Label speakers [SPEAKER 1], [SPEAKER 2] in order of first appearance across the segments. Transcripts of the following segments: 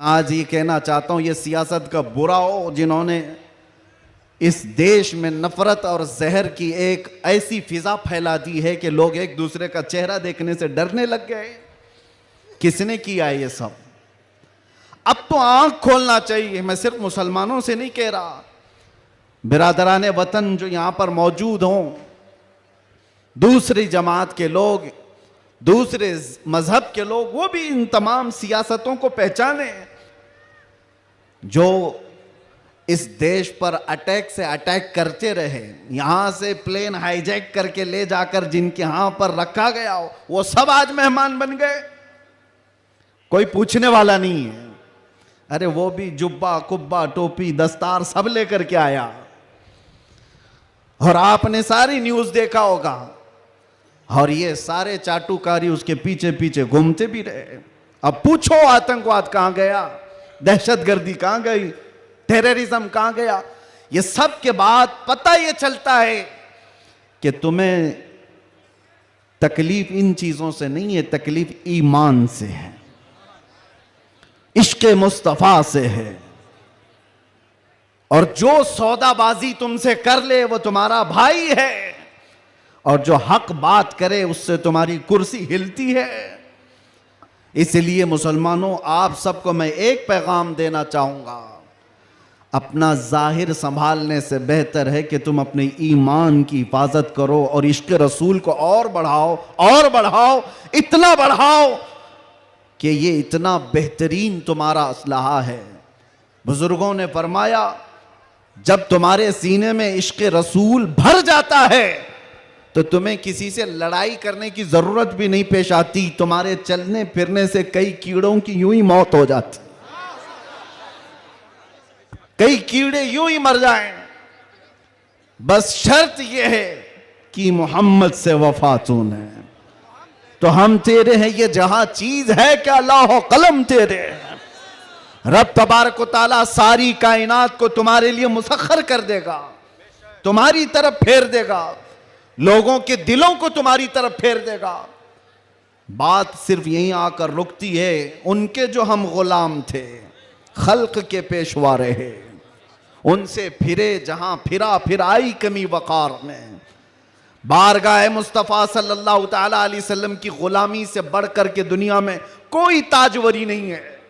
[SPEAKER 1] आज ये कहना चाहता हूं, ये सियासत का बुरा हो जिन्होंने इस देश में नफरत और जहर की एक ऐसी फिजा फैला दी है कि लोग एक दूसरे का चेहरा देखने से डरने लग गए। किसने किया ये सब? अब तो आंख खोलना चाहिए। मैं सिर्फ मुसलमानों से नहीं कह रहा, बिरादरान वतन जो यहां पर मौजूद हों, दूसरी जमात के लोग, दूसरे मजहब के लोग, वो भी इन तमाम सियासतों को पहचाने जो इस देश पर अटैक से अटैक करते रहे। यहां से प्लेन हाईजैक करके ले जाकर जिनके यहां पर रखा गया हो, वो सब आज मेहमान बन गए, कोई पूछने वाला नहीं है। अरे वो भी जुब्बा कुब्बा टोपी दस्तार सब लेकर के आया, और आपने सारी न्यूज देखा होगा, और ये सारे चाटुकारी उसके पीछे पीछे घूमते भी रहे। अब पूछो आतंकवाद कहां गया, दहशतगर्दी कहां गई, टेररिज्म कहां गया? ये सब के बाद पता ये चलता है कि तुम्हें तकलीफ इन चीजों से नहीं है, तकलीफ ईमान से है, इश्क़ मुस्तफा से है। और जो सौदाबाजी तुमसे कर ले वो तुम्हारा भाई है, और जो हक बात करे उससे तुम्हारी कुर्सी हिलती है। इसलिए मुसलमानों, आप सबको मैं एक पैगाम देना चाहूंगा, अपना जाहिर संभालने से बेहतर है कि तुम अपने ईमान की हिफाजत करो और इश्क़ रसूल को और बढ़ाओ, और बढ़ाओ, इतना बढ़ाओ कि ये इतना बेहतरीन तुम्हारा असलहा है। बुजुर्गों ने फरमाया, जब तुम्हारे सीने में इश्क़ रसूल भर जाता है तो तुम्हें किसी से लड़ाई करने की जरूरत भी नहीं पेश आती। तुम्हारे चलने फिरने से कई कीड़ों की यूं ही मौत हो जाती, कई कीड़े यूं ही मर जाएं। बस शर्त यह है कि मोहम्मद से वफा तूने, तो हम तेरे हैं, ये जहां चीज है क्या लाहो कलम तेरे। रब तबारक व तआला सारी कायनात को तुम्हारे लिए मुसख्खर कर देगा, तुम्हारी तरफ फेर देगा, लोगों के दिलों को तुम्हारी तरफ फेर देगा। बात सिर्फ यहीं आकर रुकती है। उनके जो हम गुलाम थे, खल्क के पेशवा रहे, उनसे फिरे जहां फिरा, फिर आई कमी वकार में। बारगाह मुस्तफ़ा सल्लल्लाहु ताला अलैहि वसल्लम की गुलामी से बढ़कर के दुनिया में कोई ताजवरी नहीं है।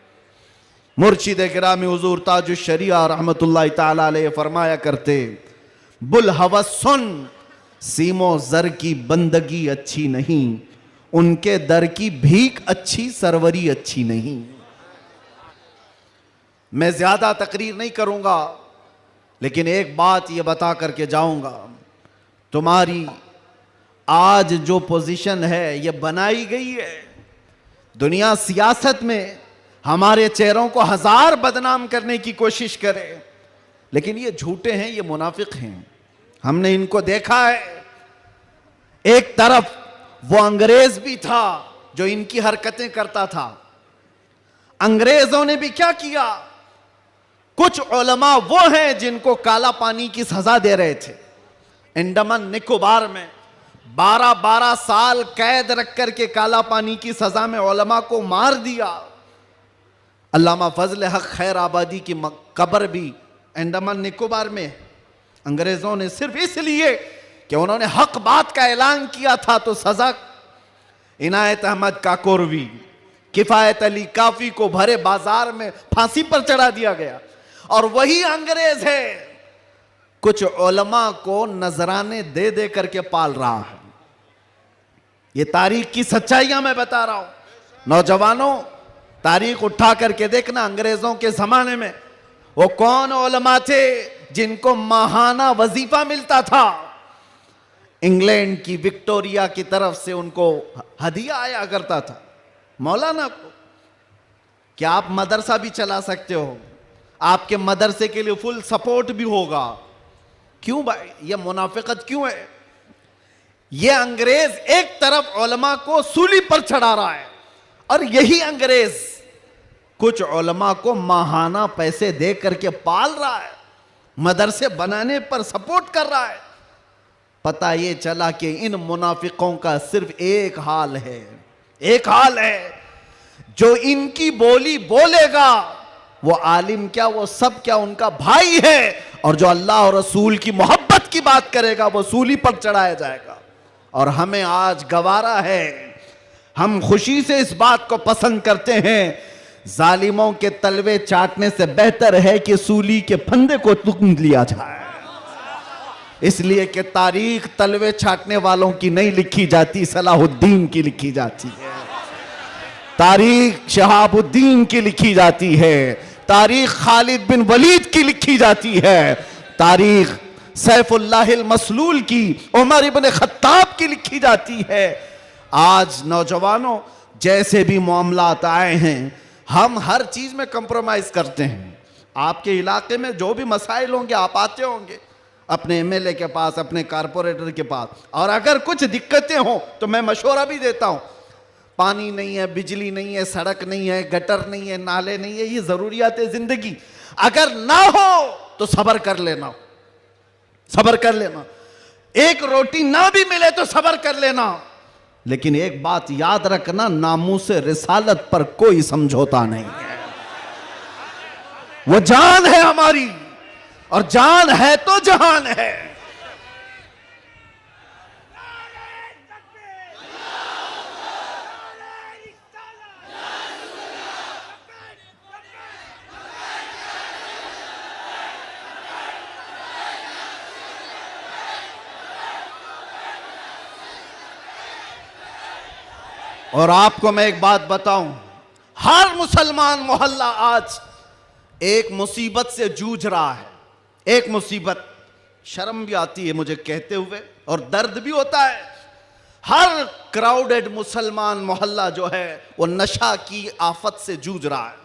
[SPEAKER 1] मुर्शिद गिरामी हुजूर ताजुश शरिया रहमतुल्लाहि ताला अलैहि फरमाया करते, बुल हवस सुन, सीमो जर की बंदगी अच्छी नहीं, उनके दर की भीख अच्छी, सरवरी अच्छी नहीं। मैं ज्यादा तकरीर नहीं करूंगा, लेकिन एक बात यह बता करके जाऊंगा, तुम्हारी आज जो पोजीशन है ये बनाई गई है। दुनिया सियासत में हमारे चेहरों को हजार बदनाम करने की कोशिश करे, लेकिन ये झूठे हैं, ये मुनाफिक हैं, हमने इनको देखा है। एक तरफ वो अंग्रेज भी था जो इनकी हरकतें करता था। अंग्रेजों ने भी क्या किया, कुछ उलमा वो हैं जिनको काला पानी की सजा दे रहे थे। अंडमान निकोबार में 12-12 साल कैद रख करके काला पानी की सजा में उलमा को मार दिया। अल्लामा फजल हक खैर आबादी की कब्र भी अंडमान निकोबार में। अंग्रेजों ने सिर्फ इसलिए कि उन्होंने हक बात का ऐलान किया था तो सजा इनायत अहमद काकोरवी, किफायत अली काफी को भरे बाजार में फांसी पर चढ़ा दिया गया। और वही अंग्रेज है कुछ उलमा को नजराने दे दे करके पाल रहा है। ये तारीख की सच्चाइयां मैं बता रहा हूं। नौजवानों, तारीख उठा करके देखना, अंग्रेजों के जमाने में वो कौन उलमा थे जिनको माहाना वजीफा मिलता था। इंग्लैंड की विक्टोरिया की तरफ से उनको हदिया आया करता था। मौलाना को क्या आप मदरसा भी चला सकते हो, आपके मदरसे के लिए फुल सपोर्ट भी होगा। क्यों भाई, ये मुनाफिकत क्यों है? ये अंग्रेज एक तरफ उलमा को सूली पर चढ़ा रहा है, और यही अंग्रेज कुछ उलमा को माहाना पैसे दे करके पाल रहा है, मदरसे बनाने पर सपोर्ट कर रहा है। पता ये चला कि इन मुनाफिकों का सिर्फ एक हाल है, एक हाल है, जो इनकी बोली बोलेगा वो आलिम क्या, वो सब क्या उनका भाई है। और जो अल्लाह और रसूल की मोहब्बत की बात करेगा वो सूली पर चढ़ाया जाएगा। और हमें आज गवारा है, हम खुशी से इस बात को पसंद करते हैं, जालिमों के तलवे चाटने से बेहतर है कि सूली के फंदे को तुम लिया जाए। इसलिए कि तारीख तलवे छाटने वालों की नहीं लिखी जाती, सलाहुद्दीन की लिखी जाती है। तारीख शहाबुद्दीन की लिखी जाती है, तारीख खालिद बिन वलीद की लिखी जाती है, तारीख सैफुल्लाहिल मसलूल की, उमर इब्न खत्ताब की लिखी जाती है। आज नौजवानों जैसे भी मामलात आए हैं, हम हर चीज में कंप्रोमाइज करते हैं। आपके इलाके में जो भी मसाइल होंगे आप आते होंगे अपने एमएलए के पास, अपने कारपोरेटर के पास, और अगर कुछ दिक्कतें हो तो मैं मशवरा भी देता हूं। पानी नहीं है, बिजली नहीं है, सड़क नहीं है, गटर नहीं है, नाले नहीं है, ये जरूरियात है जिंदगी। अगर ना हो तो सब्र कर लेना, सब्र कर लेना। एक रोटी ना भी मिले तो सब्र कर लेना, लेकिन एक बात याद रखना, नामूस रिसालत पर कोई समझौता नहीं है। वो जान है हमारी, और जान है तो जहान है। और आपको मैं एक बात बताऊं, हर मुसलमान मोहल्ला आज एक मुसीबत से जूझ रहा है। एक मुसीबत, शर्म भी आती है मुझे कहते हुए और दर्द भी होता है। हर क्राउडेड मुसलमान मोहल्ला जो है वो नशा की आफत से जूझ रहा है।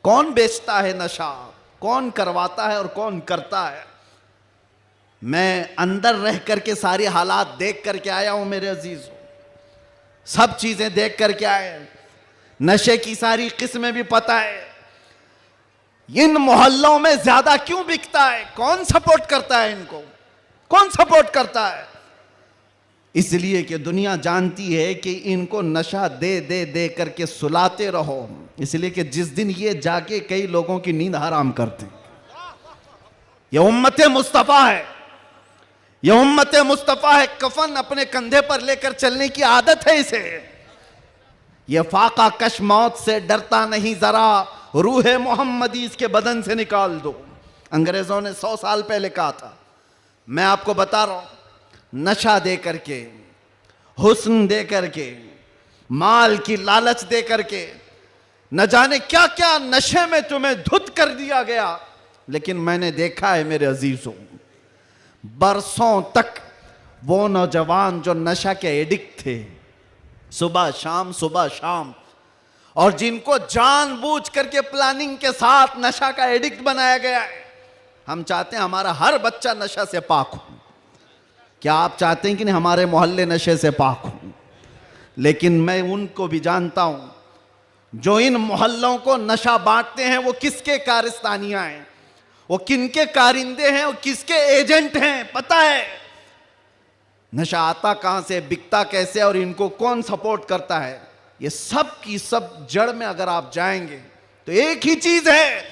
[SPEAKER 1] कौन बेचता है नशा, कौन करवाता है और कौन करता है। मैं अंदर रह करके सारे हालात देख करके आया हूं मेरे अजीजों, सब चीजें देख करके आए, नशे की सारी किस्में भी पता है। इन मोहल्लों में ज्यादा क्यों बिकता है, कौन सपोर्ट करता है इनको, कौन सपोर्ट करता है? इसलिए कि दुनिया जानती है कि इनको नशा दे दे दे करके सुलाते रहो, इसलिए कि जिस दिन ये जाके कई लोगों की नींद हराम करते। ये उम्मत मुस्तफा है, ये उम्मत मुस्तफा है। कफन अपने कंधे पर लेकर चलने की आदत है इसे। ये फाका कश मौत से डरता नहीं जरा, रूह मोहम्मदी इसके बदन से निकाल दो। अंग्रेजों ने 100 साल पहले कहा था। मैं आपको बता रहा हूं, नशा दे करके, हुस्न दे करके, माल की लालच दे करके, न जाने क्या क्या नशे में तुम्हें धुत कर दिया गया। लेकिन मैंने देखा है मेरे अजीजों, बरसों तक वो नौजवान जो नशा के एडिक्ट थे, सुबह शाम, और जिनको जानबूझ करके प्लानिंग के साथ नशा का एडिक्ट बनाया गया है। हम चाहते हैं हमारा हर बच्चा नशा से पाक हो। क्या आप चाहते हैं कि नहीं हमारे मोहल्ले नशे से पाक हो? लेकिन मैं उनको भी जानता हूं जो इन मोहल्लों को नशा बांटते हैं, वो किसके कारस्तानियां हैं, वो किनके कारिंदे हैं, वो किसके एजेंट हैं, पता है। नशा आता कहां से, बिकता कैसे, और इनको कौन सपोर्ट करता है, ये सब की सब जड़ में अगर आप जाएंगे तो एक ही चीज है,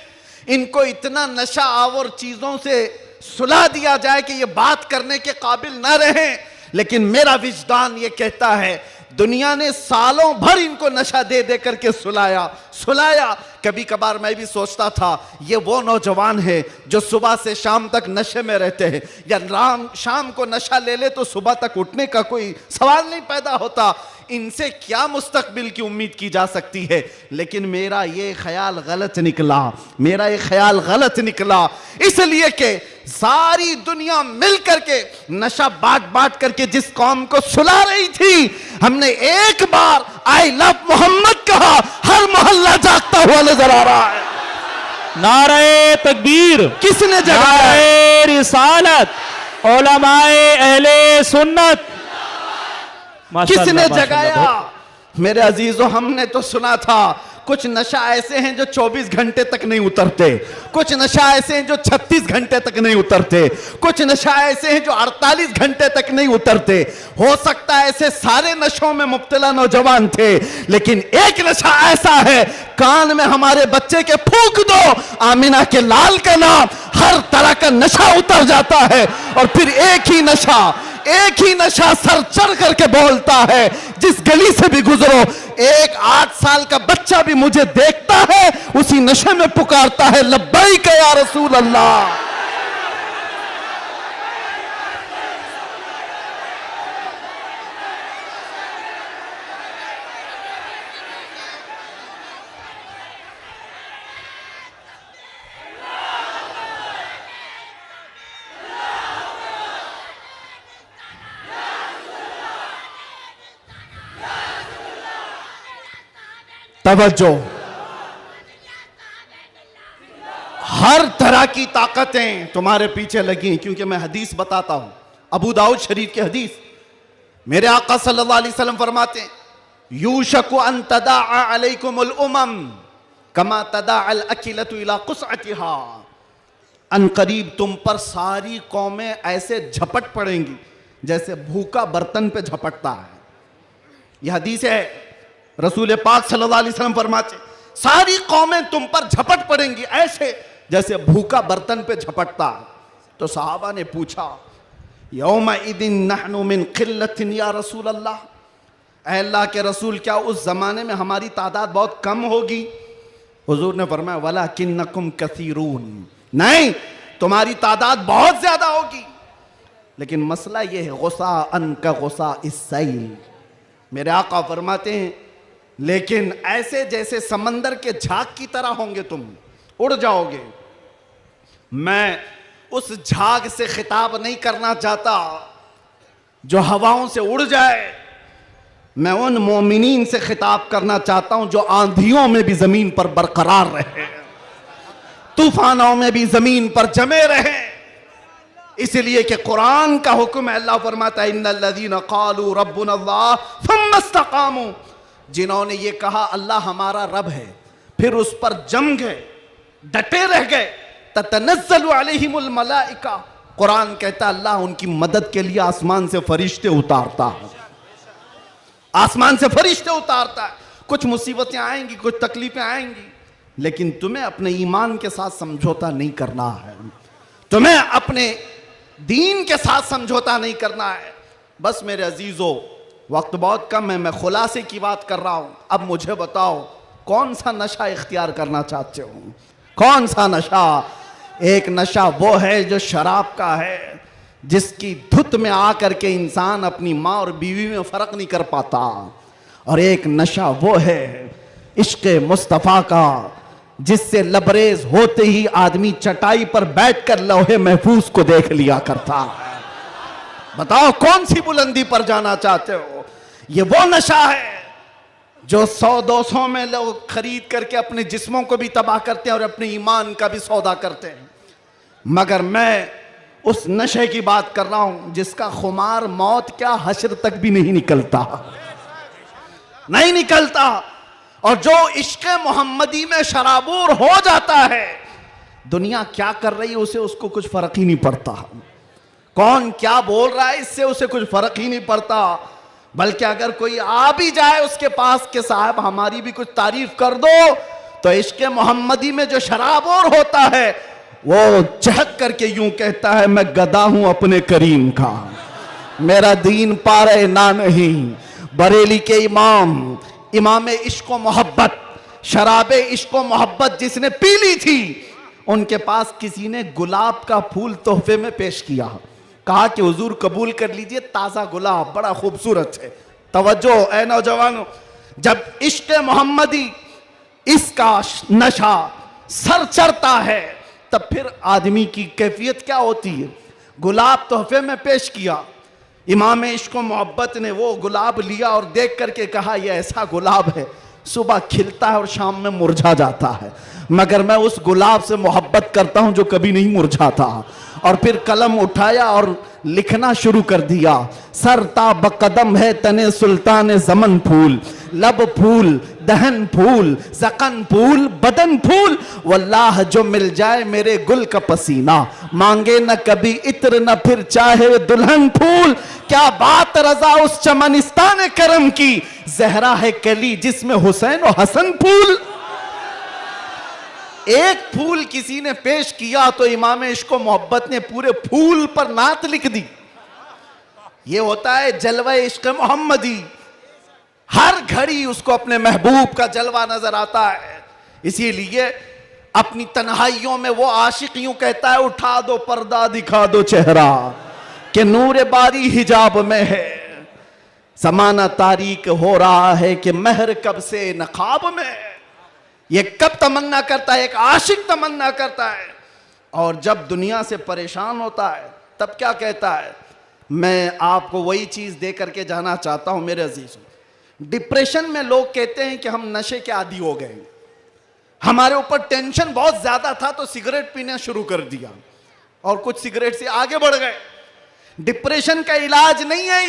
[SPEAKER 1] इनको इतना नशा आवर चीजों से सुला दिया जाए कि ये बात करने के काबिल ना रहे। लेकिन मेरा विजदान ये कहता है, दुनिया ने सालों भर इनको नशा दे दे करके सुलाया। कभी कभार मैं भी सोचता था ये वो नौजवान है जो सुबह से शाम तक नशे में रहते हैं, या शाम को नशा ले ले तो सुबह तक उठने का कोई सवाल नहीं पैदा होता। इनसे क्या मुस्तकबिल की उम्मीद की जा सकती है? लेकिन मेरा ये ख्याल गलत निकला, मेरा ये ख्याल गलत निकला, इसलिए कि सारी दुनिया मिल करके नशा बांट करके जिस कौम को सुला रही थी, हमने एक बार आई लव मोहम्मद कहा, हर मोहल्ला जागता हुआ नजर आ रहा है।
[SPEAKER 2] नारे तकबीर
[SPEAKER 1] किसने जगाया?
[SPEAKER 2] नारे रिसालत, उलमाए अहले सुन्नत,
[SPEAKER 1] किसने जगाया? मेरे अजीजों, हमने तो सुना था कुछ नशा ऐसे हैं जो 24 घंटे तक नहीं उतरते, कुछ नशा ऐसे हैं जो 36 घंटे तक नहीं उतरते, कुछ नशा ऐसे हैं जो 48 घंटे तक नहीं उतरते। हो सकता है ऐसे सारे नशों में मुब्तला नौजवान थे, लेकिन एक नशा ऐसा है, कान में हमारे बच्चे के फूंक दो आमिना के लाल का नाम, हर तरह का नशा उतर जाता है। और फिर एक ही नशा सर चढ़ करके बोलता है, जिस गली से भी गुजरो एक 8 साल का बच्चा भी मुझे देखता है, उसी नशे में पुकारता है, लब्बैक या रसूल अल्लाह। तवज्जो, हर तरह की ताकतें तुम्हारे पीछे लगी, क्योंकि मैं हदीस बताता हूं, अबू दाऊद शरीफ की हदीस। मेरे आका सल्लल्लाहु अलैहि वसल्लम फरमाते हैं, यूशकु अन तदाअ अलैकुमुल उमम कमा तदाअल अकिलतु इला कुसअतिहा। अन करीब तुम पर सारी कौमें ऐसे झपट पड़ेंगी जैसे भूखा बर्तन पे झपटता है। यह हदीस है, रसूल पाक सल्लल्लाहु अलैहि वसल्लम फरमाते, सारी कौमें तुम पर झपट पड़ेंगी ऐसे जैसे भूखा बर्तन पे झपटता है। तो सहाबा ने पूछा, यौमा इदिन नहनु मिन किल्लतिन या रसूल अल्लाह, ऐ अल्लाह के रसूल क्या उस जमाने में हमारी तादाद बहुत कम होगी? हुजूर ने फरमाया, वलाकिन्नकुम कसीरून, नहीं तुम्हारी तादाद बहुत ज्यादा होगी, लेकिन मसला यह है, गुस्सा अन का गुस्सा इस्सैल। मेरे आका फरमाते हैं, लेकिन ऐसे जैसे समंदर के झाग की तरह होंगे, तुम उड़ जाओगे। मैं उस झाग से खिताब नहीं करना चाहता जो हवाओं से उड़ जाए, मैं उन मोमिनीन से खिताब करना चाहता हूं जो आंधियों में भी जमीन पर बरकरार रहे, तूफानों में भी जमीन पर जमे रहे। इसलिए कि कुरान का हुक्म है, अल्लाह फरमाता है, इन्नल्लज़ीना क़ालू रब्बुनल्लाह थुम्मा इस्तक़ामू, जिन्होंने ये कहा अल्लाह हमारा रब है, फिर उस पर जम गए, डटे रह गए, ततनज़्ज़लु अलैहिमुल मलाइका, कुरान कहता है अल्लाह उनकी मदद के लिए आसमान से फरिश्ते उतारता है, आसमान से फरिश्ते उतारता है। कुछ मुसीबतें आएंगी, कुछ तकलीफें आएंगी, लेकिन तुम्हें अपने ईमान के साथ समझौता नहीं करना है, तुम्हें अपने दीन के साथ समझौता नहीं करना है। बस मेरे अजीजों, वक्त बहुत कम है, मैं खुलासे की बात कर रहा हूं। अब मुझे बताओ, कौन सा नशा इख्तियार करना चाहते हो? कौन सा नशा? एक नशा वो है जो शराब का है, जिसकी धुत में आकर के इंसान अपनी माँ और बीवी में फर्क नहीं कर पाता। और एक नशा वो है इश्क मुस्तफ़ा का, जिससे लबरेज होते ही आदमी चटाई पर बैठकर लौहे महफूज को देख लिया करता है। बताओ कौन सी बुलंदी पर जाना चाहते हो? ये वो नशा है जो 100-200 में लोग खरीद करके अपने जिस्मों को भी तबाह करते हैं और अपने ईमान का भी सौदा करते हैं। मगर मैं उस नशे की बात कर रहा हूं जिसका खुमार मौत क्या हश्र तक भी नहीं निकलता, नहीं निकलता। और जो इश्क मोहम्मदी में शराबूर हो जाता है, दुनिया क्या कर रही है उसे उसको कुछ फर्क ही नहीं पड़ता, कौन क्या बोल रहा है इससे उसे कुछ फर्क ही नहीं पड़ता। बल्कि अगर कोई आ भी जाए उसके पास के साहब हमारी भी कुछ तारीफ कर दो, तो इश्क मोहम्मदी में जो शराबूर होता है वो चहक करके यूं कहता है, मैं गदा हूं अपने करीम का, मेरा दीन पारे ना नहीं। बरेली के इमाम इश्क मोहब्बत, शराबे इश्क मोहब्बत जिसने पी ली थी, उनके पास किसी ने गुलाब का फूल तोहफे में पेश किया, कहा कि हुजूर कबूल कर लीजिए, ताज़ा गुलाब बड़ा खूबसूरत है। तवज्जो ऐ नौजवानों, जब इश्क मोहम्मदी इसका नशा सर चढ़ता है तब फिर आदमी की कैफियत क्या होती है। गुलाब तोहफे में पेश किया, इमाम इश्क मोहब्बत ने वो गुलाब लिया और देख करके कहा यह ऐसा गुलाब है सुबह खिलता है और शाम में मुरझा जाता है, मगर मैं उस गुलाब से मोहब्बत करता हूं जो कभी नहीं मुरझाता। और फिर कलम उठाया और लिखना शुरू कर दिया। सरता बकदम है तने सुल्तान जमन फूल, लब फूल दहन फूल जकन फूल बदन फूल, वल्लाह जो मिल जाए मेरे गुल का पसीना, मांगे न कभी इत्र न फिर चाहे दुल्हन फूल। क्या बात रजा उस चमनिस्तान करम की, जहरा है कली जिसमें हुसैन और हसन फूल। एक फूल किसी ने पेश किया तो इमाम इश्क व मोहब्बत ने पूरे फूल पर नात लिख दी। ये होता है जलवा इश्क मोहम्मदी। हर घड़ी उसको अपने महबूब का जलवा नजर आता है। इसीलिए अपनी तन्हाइयों में वो आशिक यूं कहता है, उठा दो पर्दा दिखा दो चेहरा कि नूर बारी हिजाब में है। समाना तारीक हो रहा है कि महर कब से नकाब में है। ये कब तमन्ना करता है, एक आशिक तमन्ना करता है। और जब दुनिया से परेशान होता है तब क्या कहता है, मैं आपको वही चीज दे करके जाना चाहता हूं मेरे अजीजों। डिप्रेशन में लोग कहते हैं कि हम नशे के आदी हो गए, हमारे ऊपर टेंशन बहुत ज्यादा था तो सिगरेट पीना शुरू कर दिया और कुछ सिगरेट से आगे बढ़ गए। डिप्रेशन का इलाज नहीं है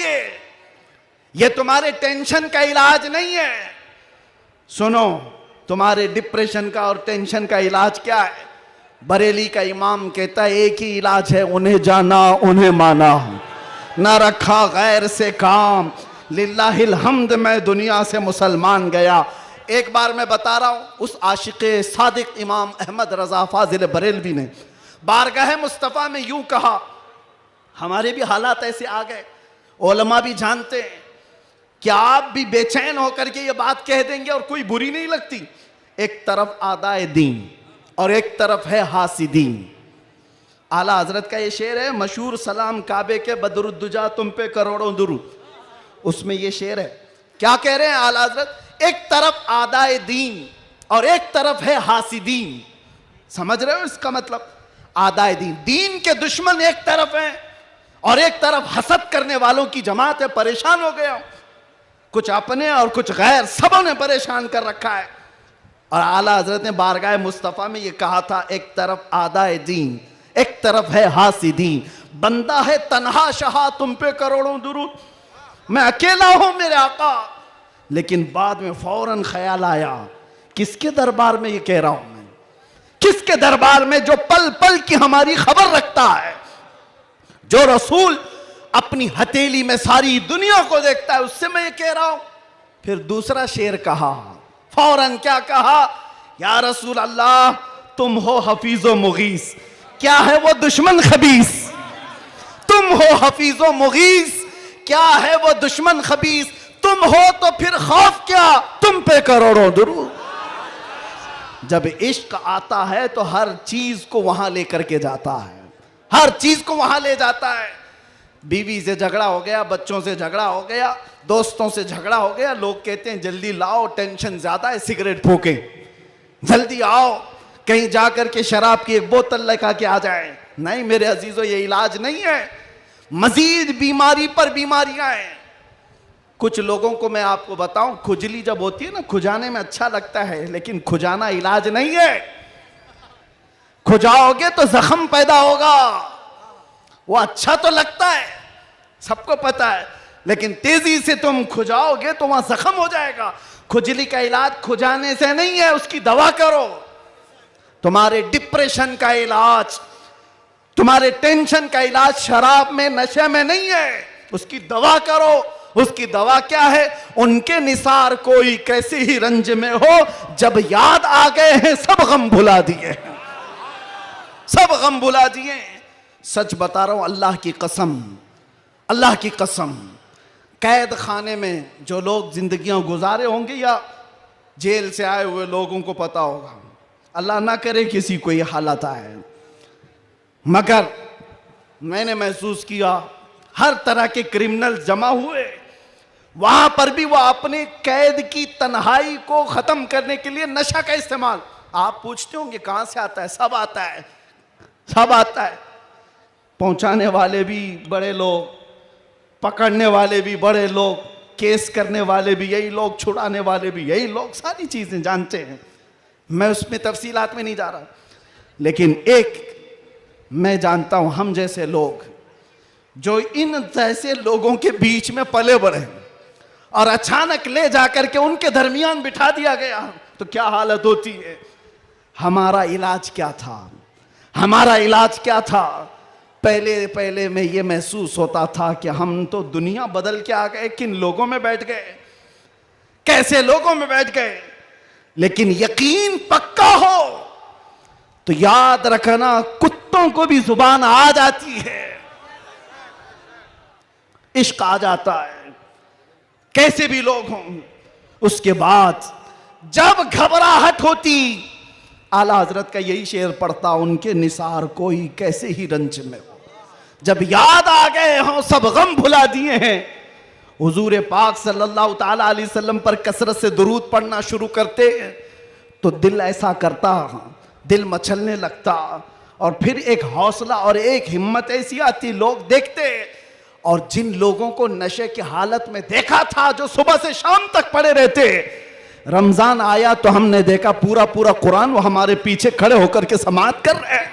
[SPEAKER 1] ये तुम्हारे टेंशन का इलाज नहीं है। सुनो, तुम्हारे डिप्रेशन का और टेंशन का इलाज क्या है? बरेली का इमाम कहता है एक ही इलाज है, उन्हें जाना उन्हें माना, ना रखा गैर से काम, लिल्लाहिल हम्द मैं दुनिया से मुसलमान गया। एक बार मैं बता रहा हूं, उस आशिक़े सादिक इमाम अहमद रजा फाजिल बरेलवी ने बारगाह मुस्तफ़ा में यूं कहा। हमारे भी हालात ऐसे आ गए, उलमा भी जानते हैं कि आप भी बेचैन होकर के ये बात कह देंगे और कोई बुरी नहीं लगती। एक तरफ आदाए दीन और एक तरफ है हासिदीन। आला हजरत का ये शेर है मशहूर, सलाम काबे के बदरुद्दुजा तुम पे करोड़ों दुरूद। उसमें ये शेर है, क्या कह रहे हैं आला हजरत, एक तरफ आदाए दीन और एक तरफ है हासिदीन। समझ रहे हो इसका मतलब? आदाए दीन, दीन के दुश्मन एक तरफ हैं और एक तरफ हसद करने वालों की जमात है। परेशान हो गया, कुछ अपने और कुछ गैर, सबों ने परेशान कर रखा है। और आला हजरत ने बारगाह मुस्तफ़ा में ये कहा था, एक तरफ आदाए दीन एक तरफ है हासिदीन। बंदा है तन्हा शहा तुम पे करोड़ों दुरूद, मैं अकेला हूं मेरे आका। लेकिन बाद में फौरन ख्याल आया, किसके दरबार में ये कह रहा हूं मैं? किसके दरबार में जो पल पल की हमारी खबर रखता है, जो रसूल अपनी हथेली में सारी दुनिया को देखता है, उससे मैं ये कह रहा हूं। फिर दूसरा शेर कहा, फौरन क्या कहा, या रसूल अल्लाह तुम हो हफीजो मुगीस, क्या है वो दुश्मन खबीस। तुम हो हफीजो मुगीस, क्या है वो दुश्मन खबीस। तुम हो तो फिर खौफ क्या, तुम पे करोड़ों दुरूद। जब इश्क आता है तो हर चीज को वहां लेकर के जाता है, हर चीज को वहां ले जाता है। बीवी से झगड़ा हो गया, बच्चों से झगड़ा हो गया, दोस्तों से झगड़ा हो गया, लोग कहते हैं जल्दी लाओ, टेंशन ज्यादा है, सिगरेट फूकें, जल्दी आओ, कहीं जाकर के शराब की एक बोतल लेकर के आ जाए। नहीं मेरे अजीजों, ये इलाज नहीं है, मजीद बीमारी पर बीमारियां हैं। कुछ लोगों को मैं आपको बताऊं, खुजली जब होती है ना, खुजाने में अच्छा लगता है, लेकिन खुजाना इलाज नहीं है। खुजाओगे तो जख्म पैदा होगा। वो अच्छा तो लगता है, सबको पता है, लेकिन तेजी से तुम खुजाओगे तो वहां जख्म हो जाएगा। खुजली का इलाज खुजाने से नहीं है, उसकी दवा करो। तुम्हारे डिप्रेशन का इलाज, तुम्हारे टेंशन का इलाज शराब में, नशे में नहीं है, उसकी दवा करो। उसकी दवा क्या है? उनके निसार कोई कैसे ही रंज में हो, जब याद आ गए हैं सब गम भुला दिए, सब गम भुला दिए। सच बता रहा हूं, अल्लाह की कसम, अल्लाह की कसम, कैद खाने में जो लोग जिंदगियां गुजारे होंगे या जेल से आए हुए लोगों को पता होगा, अल्लाह ना करे किसी को ये हालत आए, मगर मैंने महसूस किया हर तरह के क्रिमिनल जमा हुए। वहां पर भी वो अपने कैद की तन्हाई को खत्म करने के लिए नशा का इस्तेमाल। आप पूछते होंगे कहां से आता है? सब आता है, सब आता है। पहुंचाने वाले भी बड़े लोग, पकड़ने वाले भी बड़े लोग, केस करने वाले भी यही लोग, छुड़ाने वाले भी यही लोग, सारी चीजें जानते हैं। मैं उसमें तफसीलात में नहीं जा रहा, लेकिन एक मैं जानता हूं हम जैसे लोग जो इन जैसे लोगों के बीच में पले बढ़े और अचानक ले जाकर के उनके दरमियान बिठा दिया गया तो क्या हालत होती है। हमारा इलाज क्या था, हमारा इलाज क्या था। पहले पहले में ये महसूस होता था कि हम तो दुनिया बदल के आ गए, किन लोगों में बैठ गए, कैसे लोगों में बैठ गए। लेकिन यकीन पक्का हो तो याद रखना, कुत्तों को भी जुबान आ जाती है, इश्क आ जाता है, कैसे भी लोग हों। उसके बाद जब घबराहट होती, आला हजरत का यही शेर पढ़ता, उनके निसार कोई कैसे ही रंज में हो। जब याद आ गए हों, सब गम भुला दिए हैं, हुजूर पाक सल्लल्लाहु ताला अलैहि वसल्लम पर कसरत से दुरूद पढ़ना शुरू करते तो दिल ऐसा करता, दिल मचलने लगता, और फिर एक हौसला और एक हिम्मत ऐसी आती, लोग देखते। और जिन लोगों को नशे की हालत में देखा था, जो सुबह से शाम तक पड़े रहते, रमजान आया तो हमने देखा पूरा पूरा कुरान वो हमारे पीछे खड़े होकर के समाअत कर रहे हैं।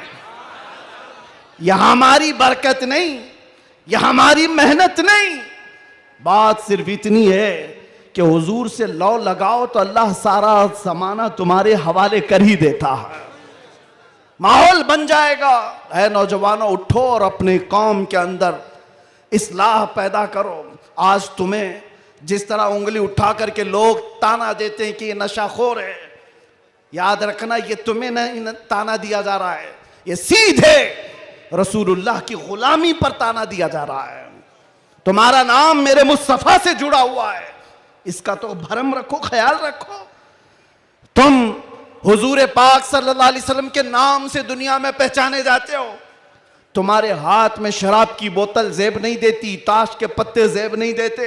[SPEAKER 1] यह हमारी बरकत नहीं, यह हमारी मेहनत नहीं, बात सिर्फ इतनी है कि हुजूर से लौ लगाओ तो अल्लाह सारा जमाना तुम्हारे हवाले कर ही देता है, माहौल बन जाएगा। ऐ नौजवानों, उठो और अपने कौम के अंदर इस्लाह पैदा करो। आज तुम्हें जिस तरह उंगली उठा करके लोग ताना देते हैं कि ये नशाखोर है, याद रखना ये तुम्हें नहीं ताना दिया जा रहा है, ये सीधे रसूलुल्लाह की गुलामी पर ताना दिया जा रहा है। तुम्हारा नाम मेरे मुस्तफा से जुड़ा हुआ है, इसका तो भरम रखो, ख्याल रखो। तुम हुजूर पाक सल्लल्लाहु अलैहि वसल्लम के नाम से दुनिया में पहचाने जाते हो। तुम्हारे हाथ में शराब की बोतल जेब नहीं देती, ताश के पत्ते जेब नहीं देते।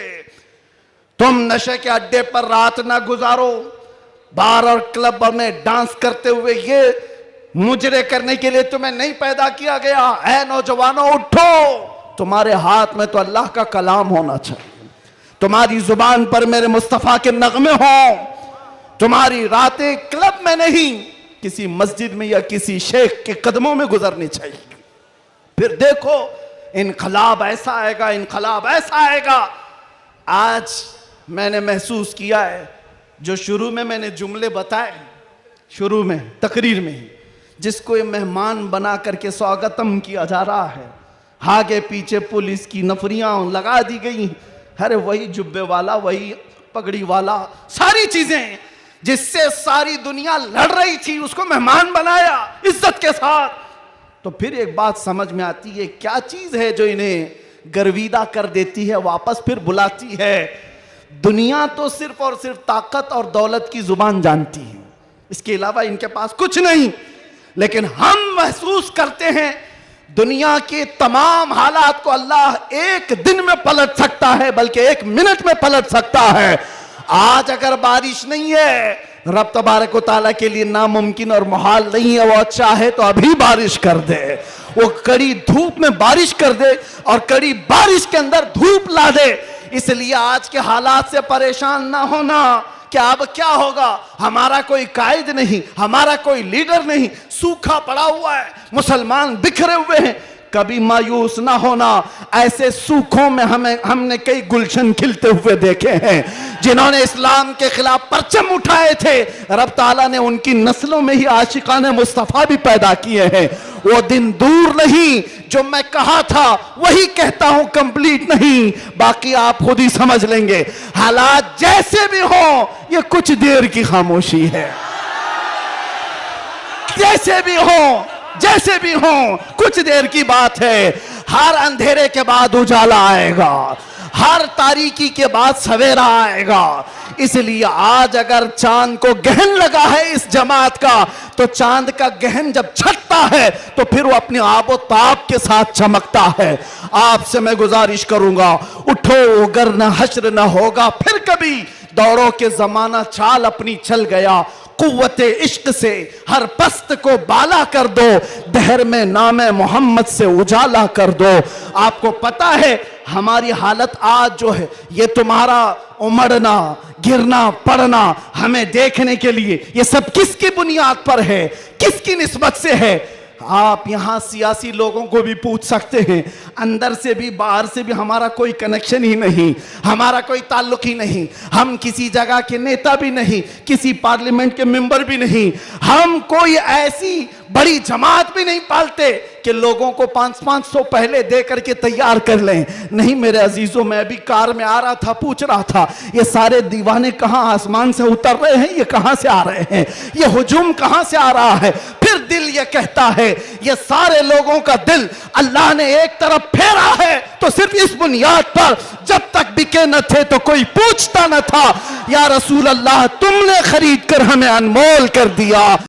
[SPEAKER 1] तुम नशे के अड्डे पर रात ना गुजारो, बार और क्लब में डांस करते हुए ये मुजरे करने के लिए तुम्हें नहीं पैदा किया गया। ऐ नौजवानों, उठो, तुम्हारे हाथ में तो अल्लाह का कलाम होना चाहिए, तुम्हारी जुबान पर मेरे मुस्तफा के नगमे हों, तुम्हारी रातें क्लब में नहीं, किसी मस्जिद में या किसी शेख के कदमों में गुजरनी चाहिए। फिर देखो इनकलाब ऐसा आएगा, इनकलाब ऐसा आएगा। आज मैंने महसूस किया है, जो शुरू में मैंने जुमले बताए, शुरू में तकरीर में, जिसको ये मेहमान बना करके स्वागतम किया जा रहा है, आगे पीछे पुलिस की नफरियां लगा दी गई। अरे वही जुब्बे वाला, वही पगड़ी वाला, सारी चीजें जिससे सारी दुनिया लड़ रही थी, उसको मेहमान बनाया इज्जत के साथ। तो फिर एक बात समझ में आती है, क्या चीज है जो इन्हें गर्विदा कर देती है, वापस फिर बुलाती है। दुनिया तो सिर्फ और सिर्फ ताकत और दौलत की जुबान जानती है, इसके अलावा इनके पास कुछ नहीं। लेकिन हम महसूस करते हैं दुनिया के तमाम हालात को अल्लाह एक दिन में पलट सकता है, बल्कि एक मिनट में पलट सकता है। आज अगर बारिश नहीं है, रब तबारक व तआला के लिए नामुमकिन और मुहाल नहीं है, वो अच्छा है तो अभी बारिश कर दे, वो कड़ी धूप में बारिश कर दे और कड़ी बारिश के अंदर धूप ला दे। इसलिए आज के हालात से परेशान ना होना कि अब क्या होगा, हमारा कोई कायद नहीं, हमारा कोई लीडर नहीं, सूखा पड़ा हुआ है, मुसलमान बिखरे हुए हैं। कभी मायूस ना होना, ऐसे सूखों में हमने कई गुलशन खिलते हुए देखे हैं। जिन्होंने इस्लाम के खिलाफ परचम उठाए थे, रब ताला ने उनकी नस्लों में ही आशिकाने मुस्तफा भी पैदा किए हैं। वो दिन दूर नहीं, जो मैं कहा था वही कहता हूं, कंप्लीट नहीं, बाकी आप खुद ही समझ लेंगे। हालात जैसे भी हो, ये कुछ देर की खामोशी है। जैसे भी हो, जैसे भी हो, कुछ देर की बात है। हर अंधेरे के बाद उजाला आएगा, हर तारीकी के बाद सवेरा आएगा। इसलिए आज अगर चांद को गहन लगा है इस जमात का, तो चांद का गहन जब छटता है तो फिर वो अपने आबो ताब के साथ चमकता है। आपसे मैं गुजारिश करूंगा, उठो, अगर न हश्र न होगा फिर कभी, दौड़ों के जमाना चाल अपनी चल गया। कुव्वते इश्क से हर पस्त को बाला कर दो, दहर में नामे मोहम्मद से उजाला कर दो। आपको पता है हमारी हालत आज जो है, ये तुम्हारा उमड़ना, गिरना, पड़ना हमें देखने के लिए, ये सब किसकी बुनियाद पर है, किसकी निस्बत से है? आप यहाँ सियासी लोगों को भी पूछ सकते हैं, अंदर से भी बाहर से भी हमारा कोई कनेक्शन ही नहीं, हमारा कोई ताल्लुक ही नहीं, हम किसी जगह के नेता भी नहीं, किसी पार्लियामेंट के मेंबर भी नहीं, हम कोई ऐसी बड़ी जमात भी नहीं पालते कि लोगों को 500-500 पहले दे करके तैयार कर लें। नहीं मेरे अजीजों, मैं भी कार में आ रहा था, पूछ रहा था ये सारे दीवाने कहां आसमान से उतर रहे हैं, ये कहां से आ रहे हैं, ये हुजूम कहां से आ रहा है। फिर दिल ये कहता है ये सारे लोगों का दिल अल्लाह ने एक तरफ फेरा है तो सिर्फ इस बुनियाद पर जब तक बिके न थे तो कोई पूछता न था, या रसूल अल्लाह तुमने खरीद कर हमें अनमोल कर दिया।